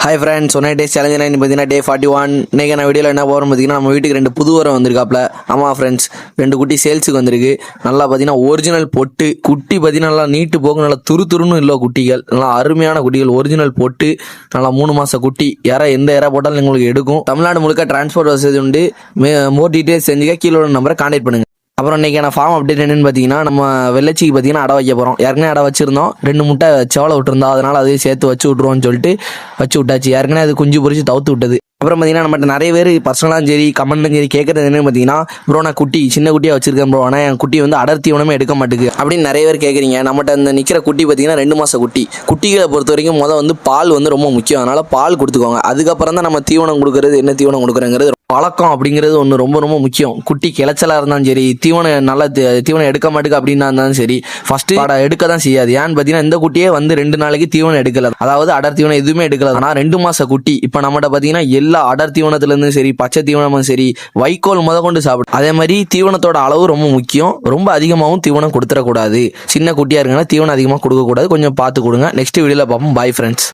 Hi friends, 1 days challenge பார்த்தீங்கன்னா டே 41. இன்றைக்கி நான் வீடியோவில் என்ன போகிறோம் பார்த்தீங்கன்னா, நம்ம வீட்டுக்கு 2 புது உரம் வந்திருக்காப்புல. ஆமாம் ஃப்ரெண்ட்ஸ், 2 குட்டி சேல்ஸுக்கு வந்திருக்கு. நல்லா பார்த்தீங்கன்னா ஒரிஜினல் பொட்டு குட்டி பார்த்தீங்கன்னா நல்லா நீட்டு போக நல்லா துருன்னு இல்லை குட்டிகள், நல்லா அருமையான குட்டிகள், ஒரிஜினல் பொட்டு, நல்லா 3 மாத குட்டி. எந்த இறை போட்டாலும் உங்களுக்கு எடுக்கும். தமிழ்நாடு முழுக்க டிரான்ஸ்போர்ட் வசதி உண்டு. மோர் டீட்டெயில்ஸ் செஞ்சுக்க கீழே உள்ள நம்பரை கான்டாக்ட் பண்ணுங்கள். அப்புறம் இன்றைக்கான ஃபார்ம் அப்டேட் என்னென்னு பார்த்தீங்கன்னா, நம்ம வெள்ளச்சிக்கு பார்த்தீங்கன்னா அடை வைக்க போகிறோம். ஏற்கனவே அடை வச்சுருந்தோம், 2 முட்டை செவலை விட்டுருந்தோம், அதனால் அதையும் சேர்த்து வச்சு விட்ருவோம்னு சொல்லிட்டு வச்சு விட்டாச்சு. ஏற்கனவே அது குஞ்சு பொறிச்சு தவுத்து விட்டது. அப்புறம் பார்த்தீங்கன்னா நம்மகிட்ட நிறைய பேர் பர்சனலாக சரி கமெண்ட்லும் சரி கேட்குறது என்னன்னு பார்த்தீங்கன்னா, ப்ரோ நான் குட்டி சின்ன குட்டியாக வச்சிருக்கேன் ப்ரோ, ஆனால் என் குட்டி வந்து அடர் தீவனமே எடுக்க மாட்டேங்குது அப்படின்னு நிறைய பேர் கேட்குறீங்க. நம்மகிட்ட இந்த நிற்கிற குட்டி பார்த்தீங்கன்னா 2 மாத குட்டி. குட்டிகளை பொறுத்த வரைக்கும் வந்து பால் வந்து ரொம்ப முக்கியம். அதனால் பால் கொடுத்துக்கோங்க. அதுக்கப்புறம் தான் நம்ம தீவனம் கொடுக்குறது, என்ன தீவனம் கொடுக்குறேங்கிறது பழக்கம் அப்படிங்கிறது ஒன்று ரொம்ப ரொம்ப முக்கியம். குட்டி கிளச்சலாக இருந்தாலும் சரி, தீவனம் நல்லா தீவனம் எடுக்க மாட்டேங்க அப்படின்னா இருந்தாலும் சரி, ஃபஸ்ட்டு எடுக்க தான் செய்யாது. ஏன்னு பார்த்தீங்கன்னா இந்த குட்டியே வந்து 2 நாளைக்கு தீவனம் எடுக்கல, அதாவது அடர் தீவனம் எதுவுமே எடுக்கல. ஆனால் 2 மாத குட்டி. இப்போ நம்மகிட்ட பார்த்தீங்கன்னா எல்லா அடர் தீவனத்துலேருந்து சரி, பச்சை தீவனமும் சரி, வைக்கோல் கொண்டு சாப்பிடும். அதே மாதிரி தீவனத்தோட அளவு ரொம்ப முக்கியம். ரொம்ப அதிகமாகவும் தீவனம் கொடுத்துடக்கூடாது. சின்ன குட்டியாக இருக்குன்னா தீவனம் அதிகமாக கொடுக்கக்கூடாது. கொஞ்சம் பார்த்து கொடுங்க. நெக்ஸ்ட் வீடியோவில் பார்ப்போம். Bye friends.